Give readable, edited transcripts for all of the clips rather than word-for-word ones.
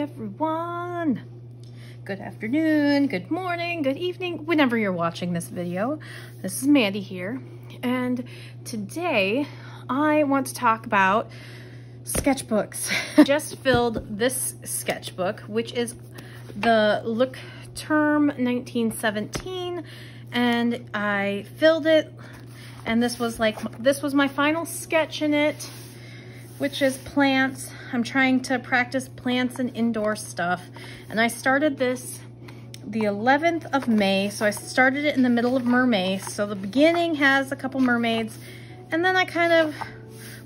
everyone. Good afternoon, good morning, good evening, whenever you're watching this video. This is Mandy here, and today I want to talk about sketchbooks. Just filled this sketchbook, which is the Look Term 1917, and I filled it, and this was my final sketch in it, which is plants. I'm trying to practice plants and indoor stuff. And I started this the 11th of May. So I started it in the middle of mermaids. So the beginning has a couple mermaids, and then I kind of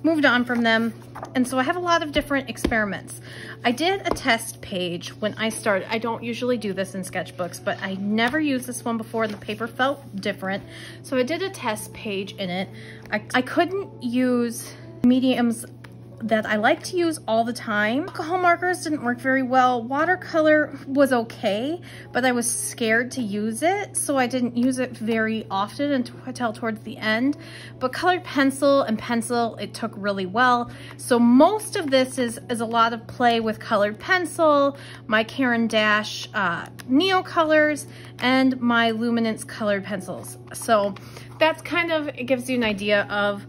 moved on from them. And so I have a lot of different experiments. I did a test page when I started. I don't usually do this in sketchbooks, but I never used this one before. The paper felt different. So I did a test page in it. I couldn't use mediums that I like to use all the time. Alcohol markers didn't work very well. Watercolor was okay, but I was scared to use it, so I didn't use it very often until towards the end. But colored pencil and pencil, it took really well. So most of this is a lot of play with colored pencil, my Caran d'Ache Neo colors, and my Luminance colored pencils. So that's kind of, it gives you an idea of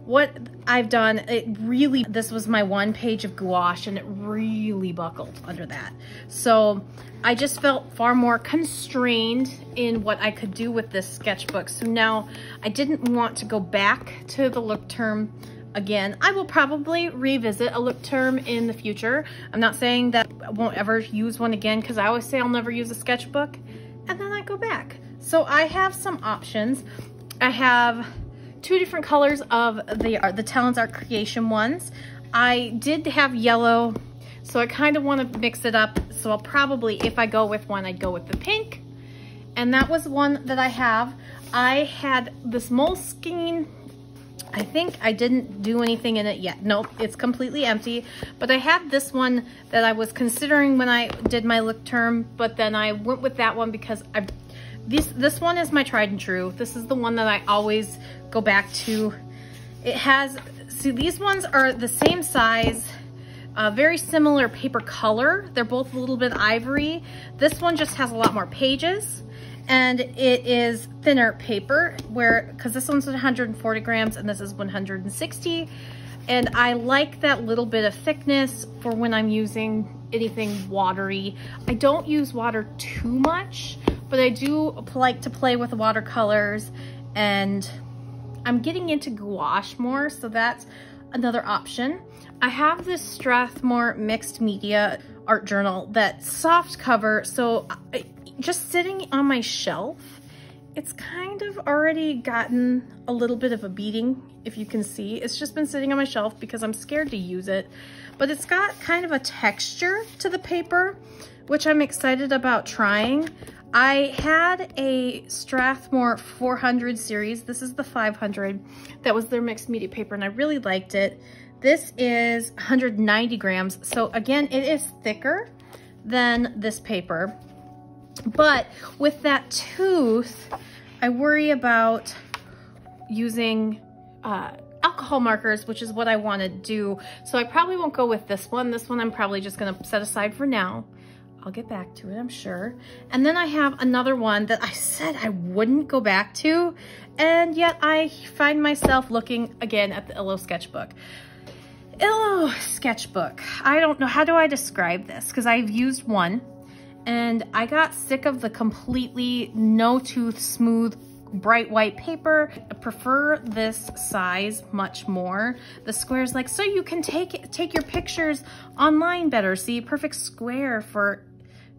what I've done. This was my one page of gouache, and it really buckled under that. So I just felt far more constrained in what I could do with this sketchbook. So now I didn't want to go back to the Look Term again. I will probably revisit a Look Term in the future. I'm not saying that I won't ever use one again, because I always say I'll never use a sketchbook, and then I go back. So I have some options. I have two different colors of the Talens Art Creation ones. I did have yellow, so I kind of want to mix it up. So I'll probably, if I go with one, I'd go with the pink. And that was one that I have. I had this Moleskine. I think I didn't do anything in it yet. Nope, it's completely empty. But I had this one that I was considering when I did my Look Term, but then I went with that one because this one is my tried and true. This is the one that I always go back to. It has, see, these ones are the same size, very similar paper color. They're both a little bit ivory. This one just has a lot more pages, and it is thinner paper, because this one's 140 grams and this is 160. And I like that little bit of thickness for when I'm using anything watery. I don't use water too much, but I do like to play with watercolors, and I'm getting into gouache more, so that's another option. I have this Strathmore mixed media art journal that's soft cover, so just sitting on my shelf, it's kind of already gotten a little bit of a beating, if you can see. It's just been sitting on my shelf because I'm scared to use it, but it's got kind of a texture to the paper, which I'm excited about trying. I had a Strathmore 400 series. This is the 500. That was their mixed media paper, and I really liked it. This is 190 grams. So again, it is thicker than this paper. But with that tooth, I worry about using alcohol markers, which is what I want to do. So I probably won't go with this one. This one I'm probably just going to set aside for now. I'll get back to it, I'm sure. And then I have another one that I said I wouldn't go back to, and yet I find myself looking again at the Illo sketchbook. Illo sketchbook. I don't know, how do I describe this? Because I've used one, and I got sick of the completely no tooth, smooth, bright white paper. I prefer this size much more. The square's like, so you can take your pictures online better. See, perfect square for,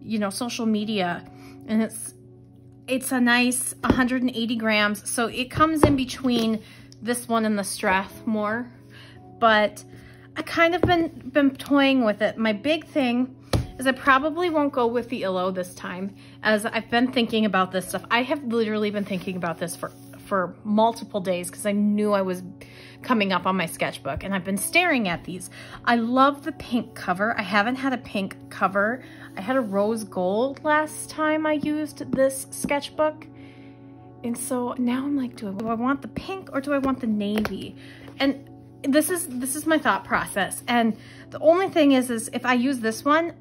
you know, social media. And it's a nice 180 grams. So it comes in between this one and the Strathmore, but I kind of been toying with it. My big thing is I probably won't go with the Illo this time, as I've been thinking about this stuff. I have literally been thinking about this for multiple days, because I knew I was coming up on my sketchbook, and I've been staring at these. I love the pink cover. I haven't had a pink cover. I had a rose gold last time I used this sketchbook. And so now I'm like, do I want the pink or do I want the navy? And this is my thought process. And the only thing is if I use this one,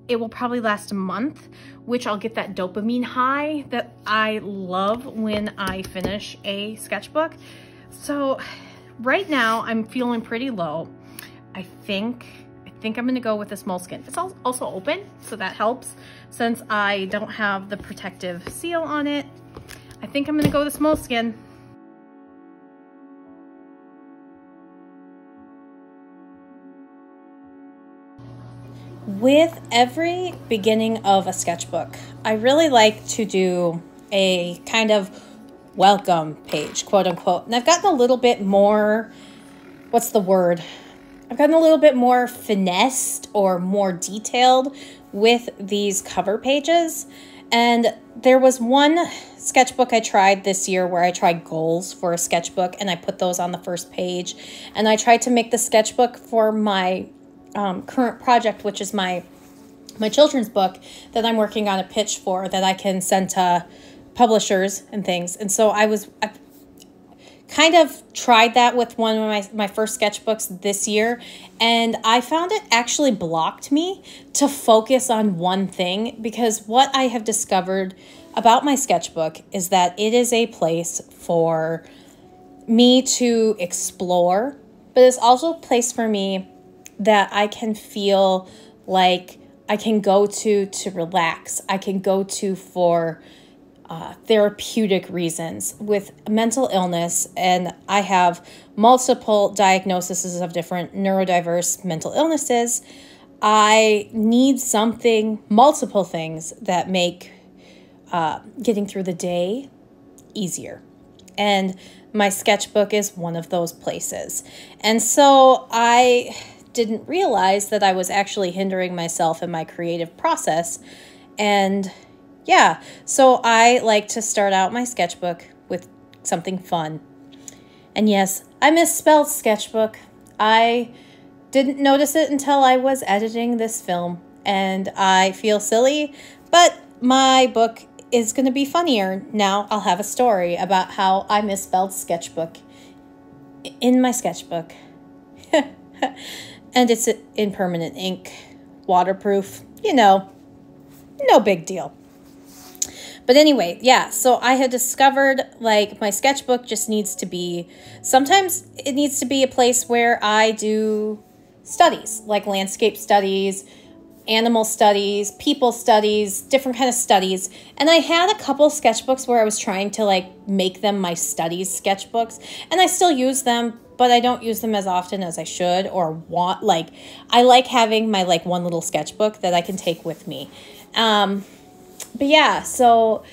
it will probably last a month, which I'll get that dopamine high that I love when I finish a sketchbook. So right now I'm feeling pretty low. I think I'm gonna go with this Moleskine. It's also open, so that helps since I don't have the protective seal on it. I think I'm gonna go with this Moleskine. With every beginning of a sketchbook, I really like to do a kind of welcome page, quote unquote. And I've gotten a little bit more, what's the word? I've gotten a little bit more finessed or more detailed with these cover pages. And there was one sketchbook I tried this year where I tried goals for a sketchbook and I put those on the first page. And I tried to make the sketchbook for my current project, which is my children's book that I'm working on a pitch for that I can send to publishers and things. And so I kind of tried that with one of my first sketchbooks this year, and I found it actually blocked me to focus on one thing, because what I have discovered about my sketchbook is that it is a place for me to explore, but it's also a place for me that I can feel like I can go to relax. I can go to for therapeutic reasons. With mental illness, and I have multiple diagnoses of different neurodiverse mental illnesses, I need multiple things that make getting through the day easier. And my sketchbook is one of those places. And so I didn't realize that I was actually hindering myself in my creative process. And yeah, so I like to start out my sketchbook with something fun. And yes, I misspelled sketchbook. I didn't notice it until I was editing this film, and I feel silly, but my book is going to be funnier. Now I'll have a story about how I misspelled sketchbook in my sketchbook. And it's in permanent ink, waterproof, no big deal. But anyway, yeah, so I had discovered like my sketchbook just needs to be, sometimes it needs to be a place where I do studies, like landscape studies, animal studies, people studies, different kind of studies. And I had a couple sketchbooks where I was trying to like make them my studies sketchbooks, and I still use them, but I don't use them as often as I should or want. Like, I like having my like one little sketchbook that I can take with me. But yeah, so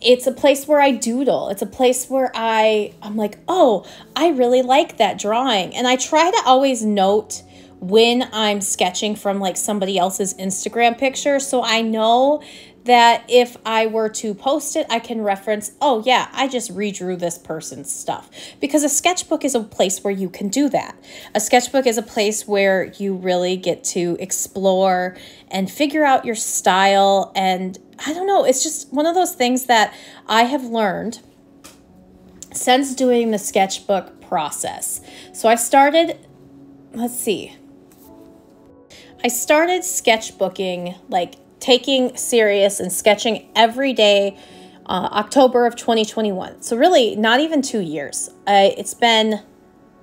it's a place where I doodle. It's a place where I'm like, oh, I really like that drawing. And I try to always note when I'm sketching from like somebody else's Instagram picture, so I know that if I were to post it, I can reference, oh yeah, I just redrew this person's stuff. Because a sketchbook is a place where you can do that. A sketchbook is a place where you really get to explore and figure out your style. And I don't know, it's just one of those things that I have learned since doing the sketchbook process. So I started, I started sketchbooking, like taking serious and sketching every day, October of 2021. So really not even 2 years. It's been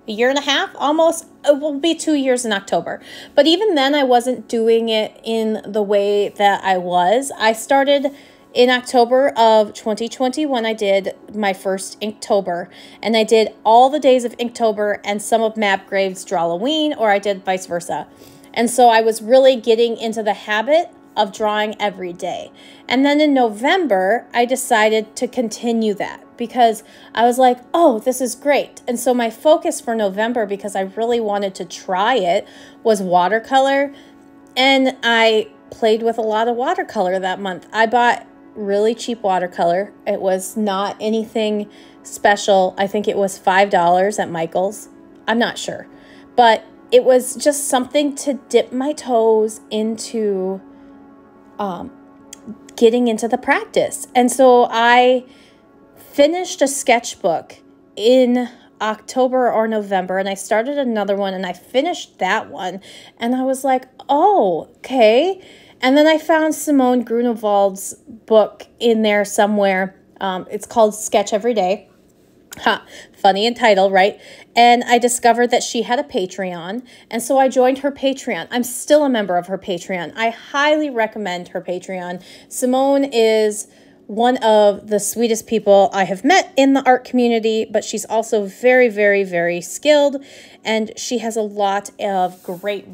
a year and a half, almost. It will be 2 years in October. But even then I wasn't doing it in the way that I was. I started in October of 2020 when I did my first Inktober, and I did all the days of Inktober and some of Map Graves' Drawloween, or I did vice versa. And so I was really getting into the habit of drawing every day. And then in November, I decided to continue that because I was like, oh, this is great. And so my focus for November, because I really wanted to try it, was watercolor. And I played with a lot of watercolor that month. I bought really cheap watercolor. It was not anything special. I think it was $5 at Michael's. I'm not sure. But it was just something to dip my toes into getting into the practice. And so I finished a sketchbook in October or November, and I started another one, and I finished that one, and I was like, oh, okay. And then I found Simone Grunewald's book in there somewhere. It's called Sketch Every Day. Ha, funny in title, right? And I discovered that she had a Patreon, and so I joined her Patreon. I'm still a member of her Patreon. I highly recommend her Patreon. Simone is one of the sweetest people I have met in the art community, but she's also very, very, very skilled, and she has a lot of great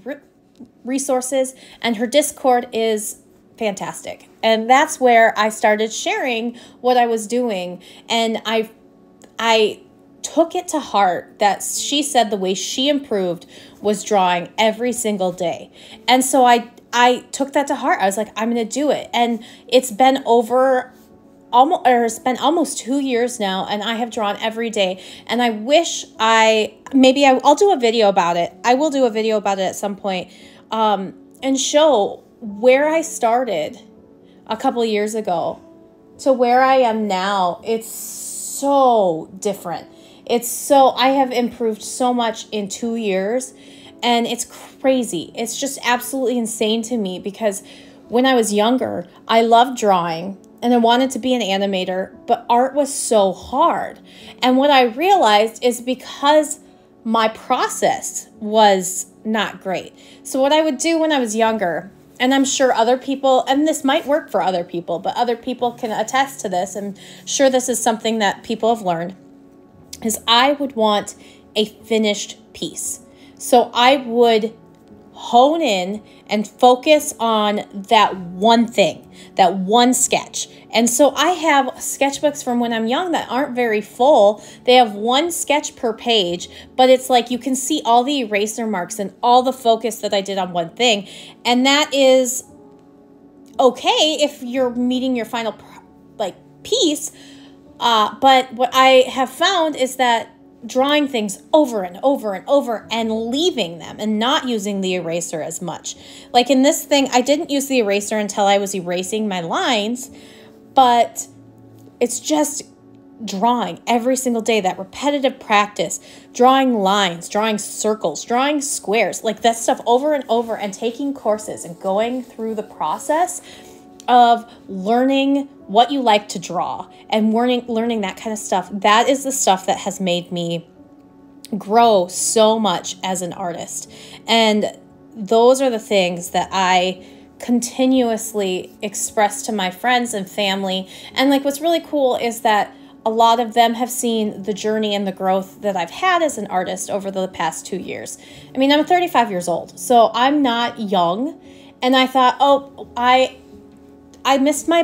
resources, and her Discord is fantastic. And that's where I started sharing what I was doing, and I took it to heart that she said the way she improved was drawing every single day. And so I took that to heart. I was like, I'm going to do it. And it's been almost 2 years now, and I have drawn every day. And I wish I'll do a video about it. I will do a video about it at some point, and show where I started a couple years ago to where I am now. It's so different. I have improved so much in 2 years, and it's crazy. It's just absolutely insane to me, because when I was younger, I loved drawing and I wanted to be an animator, but art was so hard. And what I realized is because my process was not great. So what I would do when I was younger, and I'm sure other people, and this might work for other people, but other people can attest to this, I'm sure this is something that people have learned, is I would want a finished piece. So I would hone in and focus on that one thing, that one sketch. And so I have sketchbooks from when I'm young that aren't very full. They have one sketch per page, but it's like you can see all the eraser marks and all the focus that I did on one thing. And that is okay if you're meeting your final piece. But what I have found is that drawing things over and over and over and leaving them and not using the eraser as much. Like in this thing, I didn't use the eraser until I was erasing my lines, but it's just drawing every single day, that repetitive practice, drawing lines, drawing circles, drawing squares, like that stuff over and over, and taking courses and going through the process of learning what you like to draw and learning that kind of stuff. That is the stuff that has made me grow so much as an artist. And those are the things that I continuously express to my friends and family. And like what's really cool is that a lot of them have seen the journey and the growth that I've had as an artist over the past 2 years. I mean, I'm 35 years old, so I'm not young. And I thought, oh, I missed my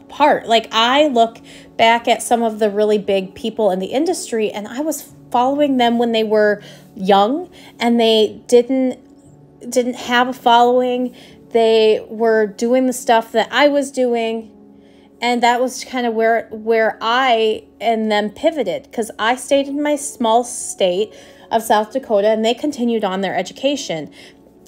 part. Like I look back at some of the really big people in the industry, and I was following them when they were young, and they didn't have a following. They were doing the stuff that I was doing, and that was kind of where I and them pivoted, because I stayed in my small state of South Dakota, and they continued on their education.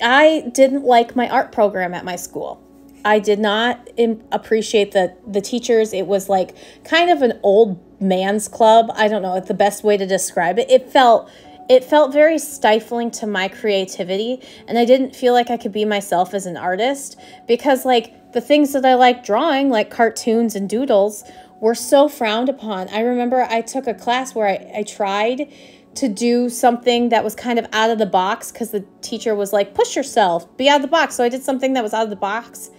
I didn't like my art program at my school. I did not appreciate the teachers. It was like kind of an old man's club. I don't know the best way to describe it. It felt very stifling to my creativity, and I didn't feel like I could be myself as an artist, because like the things that I like drawing, like cartoons and doodles, were so frowned upon. I remember I took a class where I tried to do something that was kind of out of the box, because the teacher was like, push yourself, be out of the box. So I did something that was out of the box,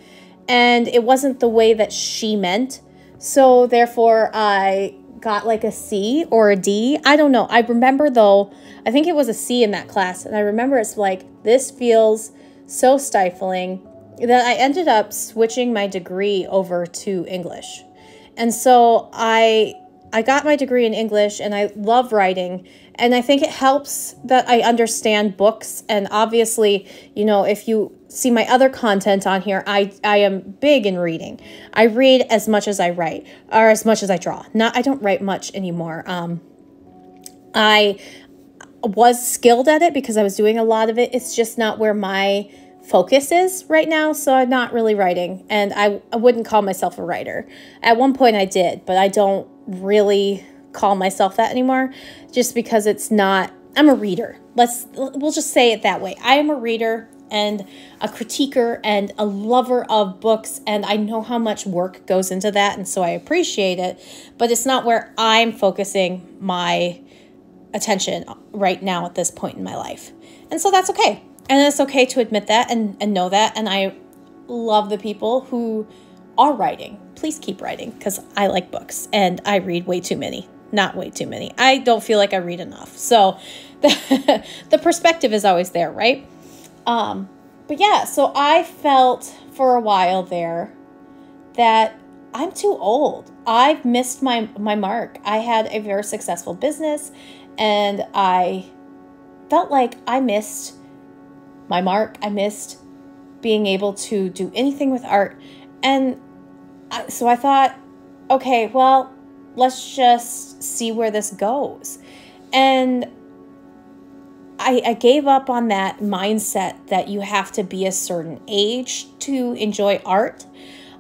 and it wasn't the way that she meant. So therefore I got like a C or a D. I don't know. I remember though, I think it was a C in that class. And I remember it's like, this feels so stifling, that I ended up switching my degree over to English. And so I got my degree in English, and I love writing. And I think it helps that I understand books. And obviously, you know, if you see my other content on here, I am big in reading. I read as much as I write, or as much as I draw. I don't write much anymore. I was skilled at it because I was doing a lot of it. It's just not where my focus is right now, so I'm not really writing, and I wouldn't call myself a writer. At one point I did, but I don't really call myself that anymore, just because it's not, I'm a reader. We'll just say it that way. I am a reader. and a critiquer and a lover of books, and I know how much work goes into that, and so I appreciate it, but it's not where I'm focusing my attention right now at this point in my life. And so that's okay. And it's okay to admit that and know that. And I love the people who are writing. Please keep writing, because I like books and I read way too many. Not way too many. I don't feel like I read enough. So the perspective is always there, right? But yeah, so I felt for a while there that I'm too old. I've missed my mark. I had a very successful business and I felt like I missed my mark. I missed being able to do anything with art. And so I thought, okay, well, let's just see where this goes. And I gave up on that mindset that you have to be a certain age to enjoy art.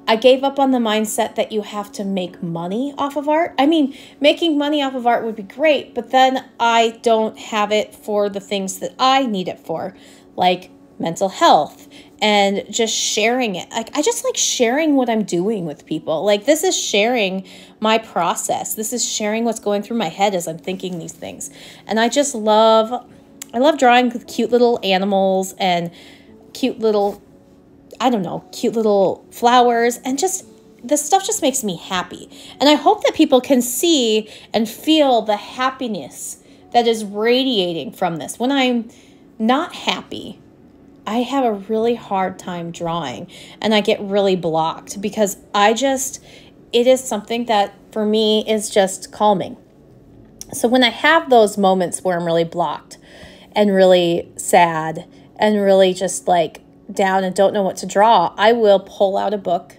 I gave up on the mindset that you have to make money off of art. I mean, making money off of art would be great, but then I don't have it for the things that I need it for, like mental health and just sharing it. Like, I just like sharing what I'm doing with people. Like, this is sharing my process. This is sharing what's going through my head as I'm thinking these things. And I love drawing cute little animals and cute little, I don't know, cute little flowers, and just this stuff just makes me happy. And I hope that people can see and feel the happiness that is radiating from this. When I'm not happy, I have a really hard time drawing and I get really blocked because it is something that for me is just calming. So when I have those moments where I'm really blocked and really sad and really just like down and don't know what to draw, I will pull out a book,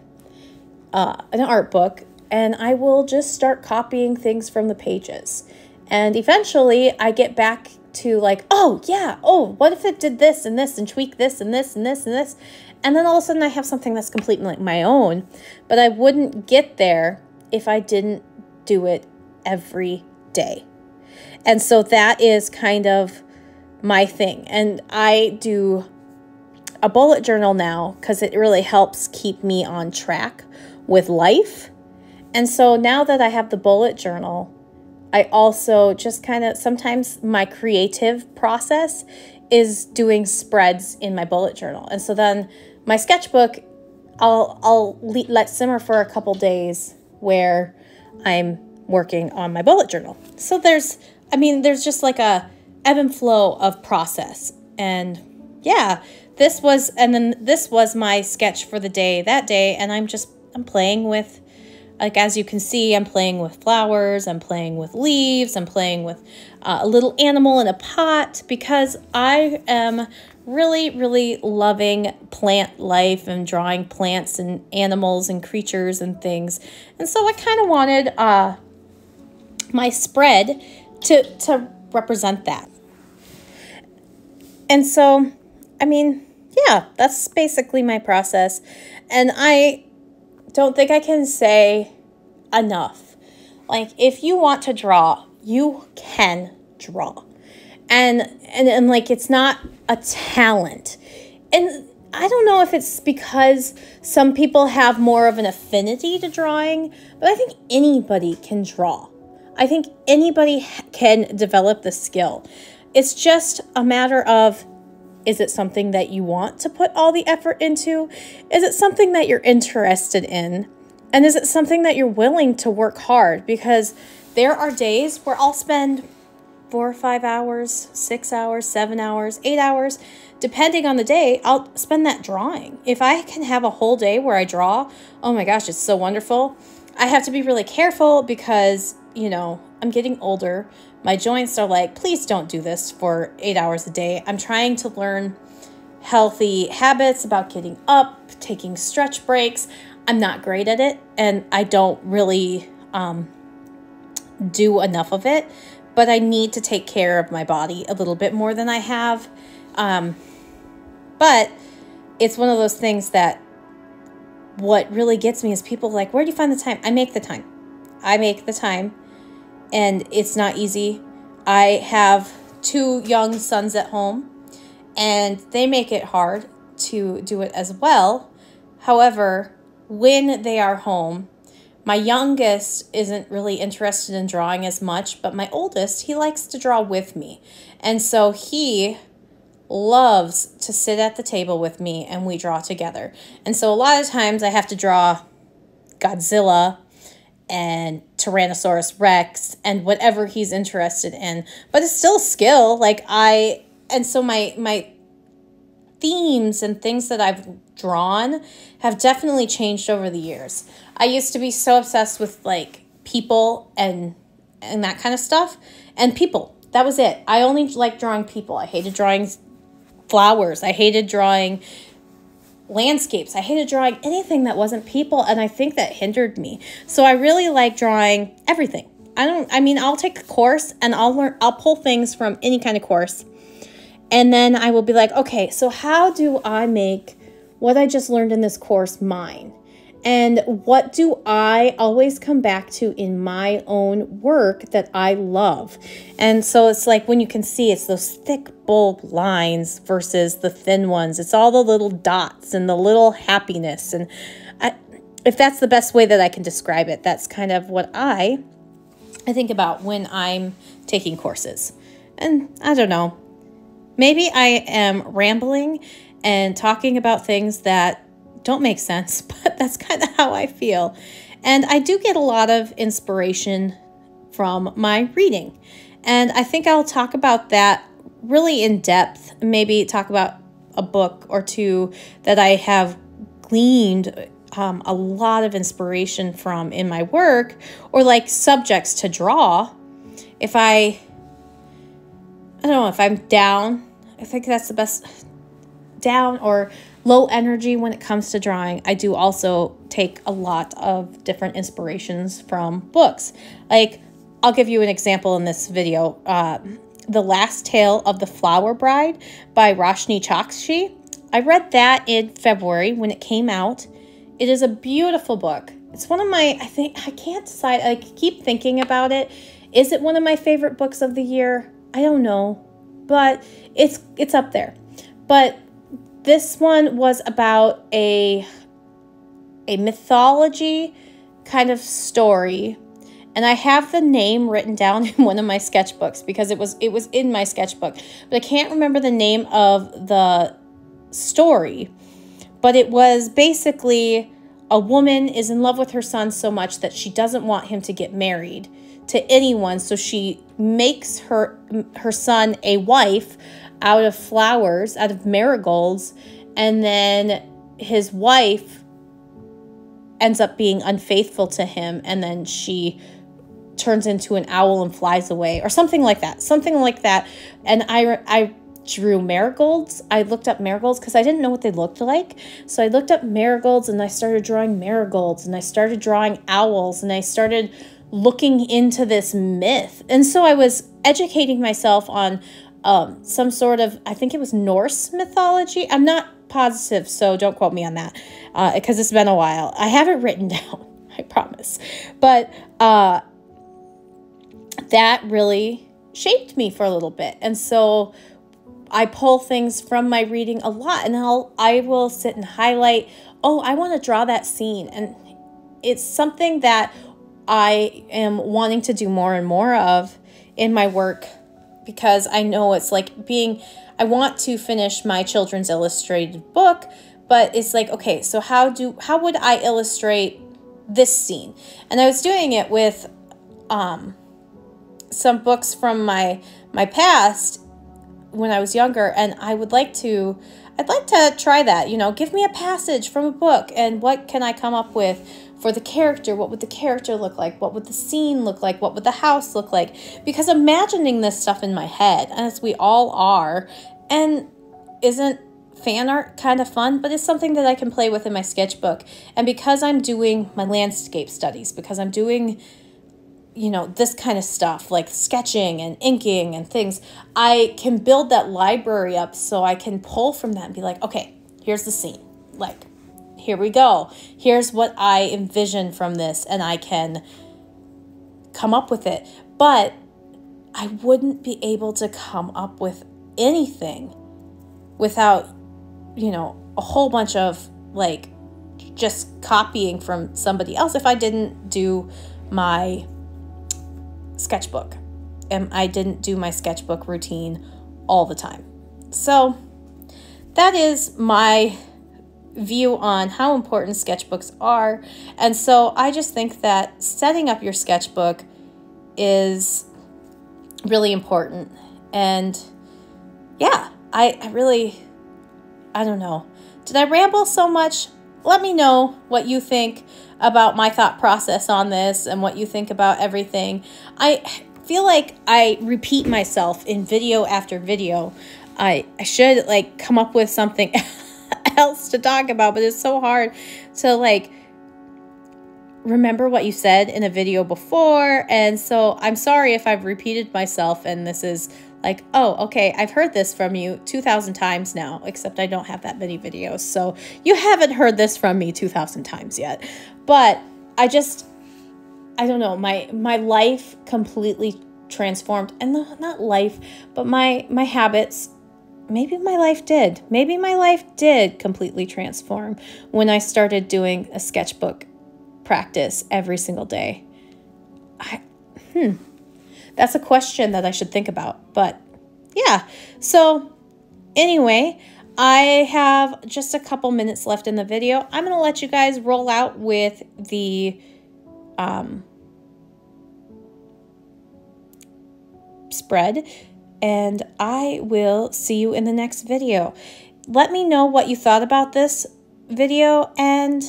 an art book, and I will just start copying things from the pages. And eventually I get back to like, oh yeah, oh, what if it did this and this and tweak this and this and this and this? And then all of a sudden I have something that's completely like my own, but I wouldn't get there if I didn't do it every day. And so that is kind of my thing. And I do a bullet journal now because it really helps keep me on track with life. And so now that I have the bullet journal, I also just kind of, sometimes my creative process is doing spreads in my bullet journal. And so then my sketchbook, I'll let simmer for a couple days where I'm working on my bullet journal. So there's just like a ebb and flow of process. And yeah, this was my sketch for the day that day. And I'm playing with, like, as you can see, I'm playing with flowers, I'm playing with leaves, I'm playing with a little animal in a pot because I am really, really loving plant life and drawing plants and animals and creatures and things. And so I kind of wanted my spread to represent that. And so, I mean, yeah, that's basically my process. And I don't think I can say enough. Like, if you want to draw, you can draw. And like, it's not a talent. And I don't know if it's because some people have more of an affinity to drawing, but I think anybody can draw. I think anybody can develop the skill. It's just a matter of, is it something that you want to put all the effort into? Is it something that you're interested in? And is it something that you're willing to work hard? Because there are days where I'll spend 4 or 5 hours, 6 hours, 7 hours, 8 hours, depending on the day, I'll spend that drawing. If I can have a whole day where I draw, oh my gosh, it's so wonderful. I have to be really careful because, you know, I'm getting older. My joints are like, please don't do this for 8 hours a day. I'm trying to learn healthy habits about getting up, taking stretch breaks. I'm not great at it, and I don't really do enough of it, but I need to take care of my body a little bit more than I have. But it's one of those things that what really gets me is people like, where do you find the time? I make the time. I make the time, and it's not easy. I have 2 young sons at home, and they make it hard to do it as well. However, when they are home, my youngest isn't really interested in drawing as much, but my oldest, he likes to draw with me. And so he loves to sit at the table with me and we draw together. And so a lot of times I have to draw Godzilla and Tyrannosaurus Rex and whatever he's interested in. But it's still a skill. And so my themes and things that I've drawn have definitely changed over the years. I used to be so obsessed with like people and that kind of stuff. And people, that was it. I only liked drawing people. I hated drawing flowers. I hated drawing landscapes. I hated drawing anything that wasn't people, and I think that hindered me. So I really like drawing everything. I'll take a course and I'll pull things from any kind of course. And then I will be like, okay, so how do I make what I just learned in this course mine? And what do I always come back to in my own work that I love? And so it's like when you can see it's those thick, bold lines versus the thin ones. It's all the little dots and the little happiness. And if that's the best way that I can describe it, that's kind of what I think about when I'm taking courses. And I don't know, maybe I am rambling and talking about things that don't make sense, but that's kind of how I feel. And I do get a lot of inspiration from my reading. And I think I'll talk about that really in depth, maybe talk about a book or two that I have gleaned a lot of inspiration from in my work, or like subjects to draw. If I don't know, if I'm down, I think that's the best, down or low energy when it comes to drawing, I do also take a lot of different inspirations from books. Like, I'll give you an example in this video. The Last Tale of the Flower Bride by Roshni Chokshi. I read that in February when it came out. It is a beautiful book. It's one of my, I can't decide. I keep thinking about it. Is it one of my favorite books of the year? I don't know, but it's up there. But this one was about a mythology kind of story, and I have the name written down in one of my sketchbooks because it was in my sketchbook, but I can't remember the name of the story. But it was basically a woman is in love with her son so much that she doesn't want him to get married to anyone, so she makes her son a wife out of flowers, out of marigolds, and then his wife ends up being unfaithful to him, and then she turns into an owl and flies away, or something like that. And I drew marigolds. I looked up marigolds because I didn't know what they looked like. So I looked up marigolds and I started drawing marigolds, and I started drawing owls, and I started looking into this myth. And so I was educating myself on some sort of, I think it was Norse mythology. I'm not positive, so don't quote me on that because it's been a while. I have it written down, I promise. But that really shaped me for a little bit. And so I pull things from my reading a lot, and I will sit and highlight, oh, I want to draw that scene. And it's something that I am wanting to do more and more of in my work, because I know it's like I want to finish my children's illustrated book, but it's like, okay, so how would I illustrate this scene? And I was doing it with some books from my past when I was younger, and I'd like to try that, give me a passage from a book, and what can I come up with for the character? What would the character look like? What would the scene look like? What would the house look like? Because imagining this stuff in my head, as we all are, and isn't fan art kind of fun, but it's something that I can play with in my sketchbook. And because I'm doing my landscape studies, because I'm doing, this kind of stuff like sketching and inking and things, I can build that library up so I can pull from that and be like, okay, here's the scene. Like, here we go. Here's what I envision from this, and I can come up with it. But I wouldn't be able to come up with anything without, you know, a whole bunch of like just copying from somebody else if I didn't do my sketchbook and I didn't do my sketchbook routine all the time. So that is my view on how important sketchbooks are. And so I just think that setting up your sketchbook is really important. And yeah, I don't know. Did I ramble so much? Let me know what you think about my thought process on this and what you think about everything. I feel like I repeat myself in video after video. I should like come up with something else to talk about, but it's so hard to like remember what you said in a video before. And so I'm sorry if I've repeated myself and this is like, oh, okay, I've heard this from you 2,000 times now, except I don't have that many videos. So you haven't heard this from me 2,000 times yet. But I don't know, my life completely transformed. And not life, but my habits. Maybe my life did. Maybe my life did completely transform when I started doing a sketchbook practice every single day. That's a question that I should think about. But yeah, so anyway, I have just a couple minutes left in the video. I'm going to let you guys roll out with the spread, and I will see you in the next video. Let me know what you thought about this video, and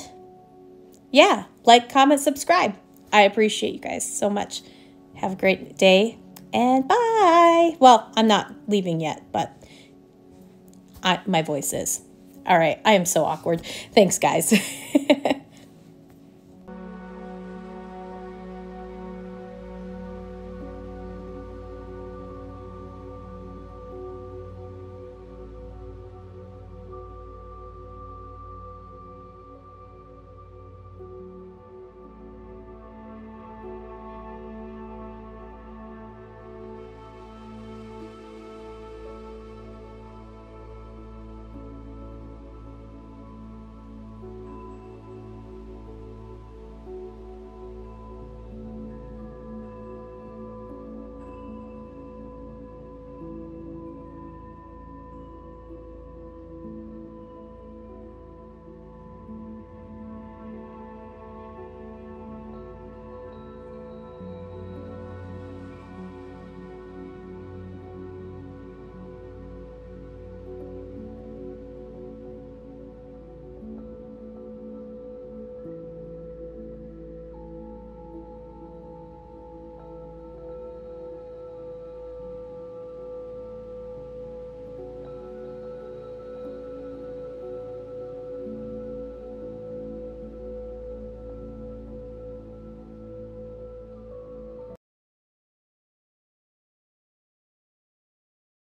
yeah, like, comment, subscribe. I appreciate you guys so much. Have a great day, and bye. Well, I'm not leaving yet, but my voice is. All right, I am so awkward. Thanks, guys.